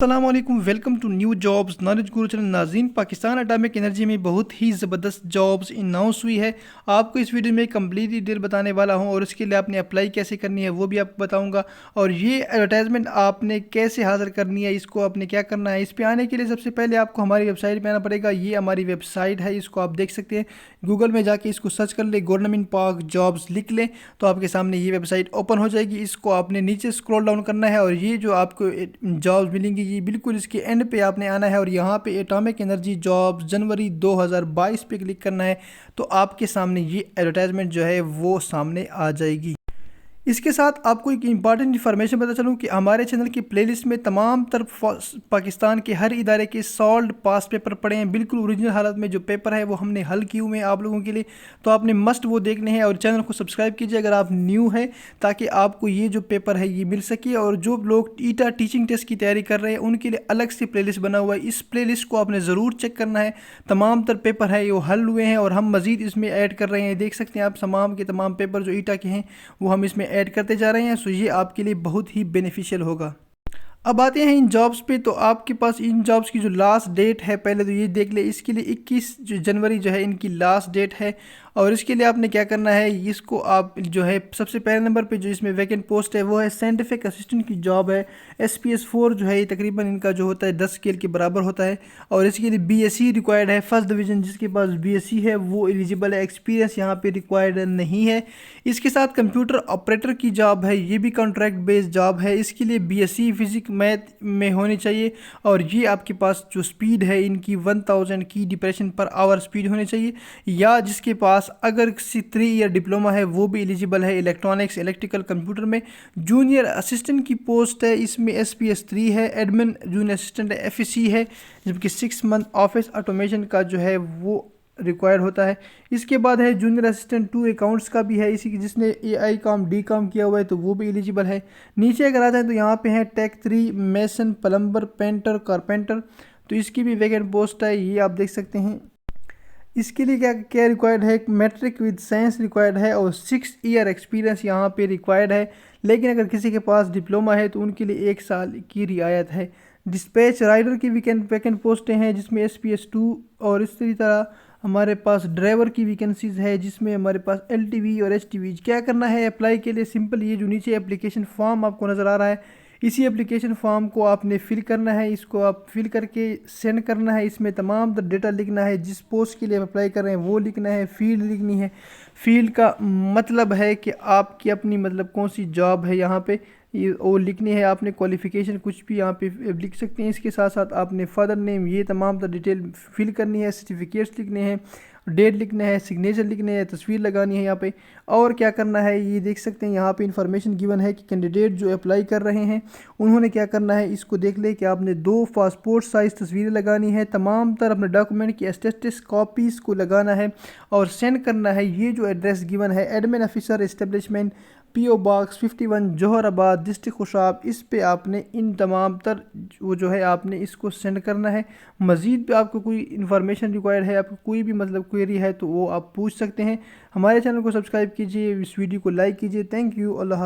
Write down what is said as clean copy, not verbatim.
अस्सलामुअलैकुम, welcome to new jobs knowledge Guru channel. नाज़रीन, Pakistan atomic energy में बहुत ही ज़बरदस्त जॉब्स अनाउंस हुई है। आपको इस वीडियो में कंप्लीट डिटेल बताने वाला हूं और उसके लिए आपने अप्लाई कैसे करनी है वो भी आपको बताऊंगा। और ये एडवर्टाइजमेंट आपने कैसे हासिल करनी है, इसको आपने क्या करना है। इस पर आने के लिए सबसे पहले आपको हमारी वेबसाइट पर आना पड़ेगा। ये हमारी वेबसाइट है, इसको आप देख सकते हैं। गूगल में जाके इसको सर्च कर ले, गवर्नमेंट पाक जॉब्स लिख लें तो आपके सामने ये वेबसाइट ओपन हो जाएगी। इसको आपने नीचे स्क्रॉल डाउन करना है और ये जो आपको जॉब्स मिलेंगी ये बिल्कुल इसके एंड पे आपने आना है और यहाँ पे एटॉमिक एनर्जी जॉब्स जनवरी 2022 पे क्लिक करना है तो आपके सामने ये एडवर्टाइजमेंट जो है वो सामने आ जाएगी। इसके साथ आपको एक इंपॉर्टेंट इन्फॉर्मेशन पता चलूँ कि हमारे चैनल की प्लेलिस्ट में तमाम पाकिस्तान के हर इदारे के सॉल्व पास पेपर पड़े हैं। बिल्कुल ओरिजिनल हालत में जो पेपर है वो हमने हल किए हुए हैं आप लोगों के लिए, तो आपने मस्ट वो देखने हैं। और चैनल को सब्सक्राइब कीजिए अगर आप न्यू हैं, ताकि आपको ये जो पेपर है ये मिल सके। और जो लोग ईटा टीचिंग टेस्ट की तैयारी कर रहे हैं उनके लिए अलग से प्लेलिस्ट बना हुआ है। इस प्लेलिस्ट को आपने ज़रूर चेक करना है। तमाम तर पेपर है वो हल हुए हैं और हम मज़ीद इसमें ऐड कर रहे हैं। देख सकते हैं आप तमाम के तमाम पेपर जो ईटा के हैं वो हम इसमें ऐड करते जा रहे हैं। सो ये आपके लिए बहुत ही बेनिफिशियल होगा। अब आते हैं इन जॉब्स पे। तो आपके पास इन जॉब्स की जो लास्ट डेट है पहले तो ये देख ले। इसके लिए 21 जनवरी जो है इनकी लास्ट डेट है। और इसके लिए आपने क्या करना है, इसको आप जो है सबसे पहले नंबर पे जो इसमें वैकेंट पोस्ट है वो है साइंटिफिक असिस्टेंट की जॉब है। SPS 4 जो है ये तकरीबन इनका जो होता है 10 स्केल के बराबर होता है। और इसके लिए BSc रिक्वायर्ड है। फर्स्ट डिवीज़न जिसके पास BSc है वो एलिजिबल है। एक्सपीरियंस यहाँ पे रिक्वायर्ड नहीं है। इसके साथ कंप्यूटर ऑपरेटर की जॉब है, ये भी कॉन्ट्रैक्ट बेस्ड जॉब है। इसके लिए BSc फिजिक्स मैथ में होनी चाहिए और ये आपके पास जो स्पीड है इनकी 1000 की डिप्रेशन पर आवर स्पीड होनी चाहिए। या जिसके पास अगर 3 ईयर डिप्लोमा है वो भी एलिजिबल है इलेक्ट्रॉनिक्स इलेक्ट्रिकल कंप्यूटर में। जूनियर असिस्टेंट की पोस्ट है, इसमें SPS 3 है। एडमिन जूनियर असिस्टेंट FEC है, जबकि 6 मंथ ऑफिस ऑटोमेशन का जो है वो रिक्वायर्ड होता है। इसके बाद है जूनियर असिस्टेंट 2 अकाउंट्स का भी है, इसी की जिसने AI काम D काम किया हुआ है तो वो भी एलिजिबल है। नीचे अगर आ जाए तो यहाँ पे है take 3 mason plumber painter carpenter, तो इसकी भी वैकेंट पोस्ट है, ये आप देख सकते हैं। इसके लिए क्या क्या रिक्वायर्ड है, मैट्रिक विद साइंस रिक्वायर्ड है और 6 ईयर एक्सपीरियंस यहाँ पे रिक्वायर्ड है। लेकिन अगर किसी के पास डिप्लोमा है तो उनके लिए 1 साल की रियायत है। डिस्पैच राइडर की वैकेंट पोस्टें हैं जिसमें SPS 2 और इसी तरह हमारे पास ड्राइवर की वैकेंसीज है जिसमें हमारे पास LTV और HTV। क्या करना है अप्लाई के लिए, सिंपल ये जो नीचे एप्लीकेशन फॉर्म आपको नज़र आ रहा है इसी एप्लीकेशन फॉर्म को आपने फिल करना है। इसको आप फिल करके सेंड करना है। इसमें तमाम डेटा लिखना है, जिस पोस्ट के लिए आप अप्लाई कर रहे हैं वो लिखना है, फील्ड लिखनी है। फील्ड का मतलब है कि आपकी अपनी मतलब कौन सी जॉब है यहाँ पे ये वो लिखनी है। आपने क्वालिफ़िकेशन कुछ भी यहाँ पे लिख सकते हैं। इसके साथ साथ आपने फादर नेम ये तमाम डिटेल फिल करनी है, सर्टिफिकेट्स लिखने हैं, डेट लिखना है, सिग्नेचर लिखने हैं, तस्वीर लगानी है यहाँ पे। और क्या करना है ये देख सकते हैं यहाँ पे इन्फॉर्मेशन गिवन है कि कैंडिडेट जो अप्लाई कर रहे हैं उन्होंने क्या करना है, इसको देख ले कि आपने 2 पासपोर्ट साइज़ तस्वीरें लगानी है। तमाम तरह अपने डॉक्यूमेंट की एस्टेटस कॉपीज़ को लगाना है और सेंड करना है। ये जो एड्रेस गिवन है admin officer establishment PO box 51 Jauharabad district Khushab, इस पे आपने इन तमाम तर वो जो है आपने इसको सेंड करना है। मज़ीद पे आपको कोई इन्फॉर्मेशन रिक्वायर्ड है, आपको कोई भी मतलब क्वेरी है तो वो आप पूछ सकते हैं। हमारे चैनल को सब्सक्राइब कीजिए, इस वीडियो को लाइक कीजिए। Thank you. अल्लाह।